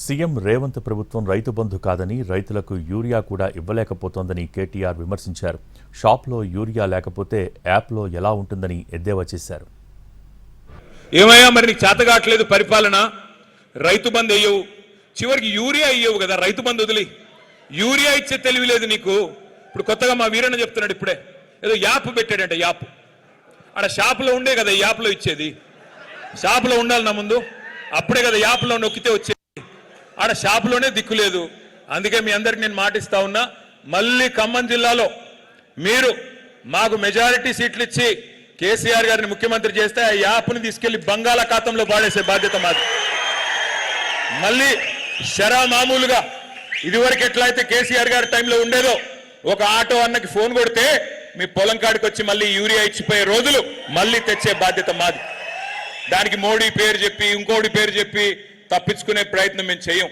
CM Revanth ప్రభుత్వం రైతు బంధు కాదని రైతులకు యూరియా కూడా ఇవ్వలేకపోతోందని కేటీఆర్ విమర్శించారు. షాప్లో యూరియా లేకపోతే యాప్లో ఎలా ఉంటుందని ఎద్దేవా చేశారు. ఏమయ్యా మరి నీకు చేతగాట్లేదు పరిపాలన, రైతు బంధు అయ్యవు, చివరికి యూరియా అయ్యవు కదా, రైతు బంధు వదిలి యూరియా ఇచ్చే తెలివి లేదు నీకు. ఇప్పుడు కొత్తగా మా వీరన్న చెప్తున్నాడు, ఇప్పుడే ఏదో యాప్ పెట్టాడంట. యాప్ ఆడ షాపులో ఉండే కదా యాప్లో ఇచ్చేది, షాపులో ఉండాలి నా ముందు, అప్పుడే కదా యాప్లో నొక్కితే వచ్చేది. ఆడ షాపులోనే దిక్కులేదు. అందుకే మీ అందరికి నేను మాటిస్తా ఉన్నా, మళ్ళీ ఖమ్మం జిల్లాలో మీరు మాకు మెజారిటీ సీట్లు ఇచ్చి కేసీఆర్ గారిని ముఖ్యమంత్రి చేస్తే ఆ యాప్ని తీసుకెళ్లి బంగాళాఖాతంలో పాడేసే బాధ్యత మాది. మళ్ళీ షరా మామూలుగా ఇదివరకు ఎట్లయితే కేసీఆర్ గారి టైంలో ఉండేదో, ఒక ఆటో అన్నకి ఫోన్ కొడితే మీ పొలం కాడికి వచ్చి మళ్ళీ యూరియా ఇచ్చిపోయే రోజులు మళ్ళీ తెచ్చే బాధ్యత మాది. దానికి మోడీ పేరు చెప్పి ఇంకోటి పేరు చెప్పి తప్పించుకునే ప్రయత్నం మేము చేయం.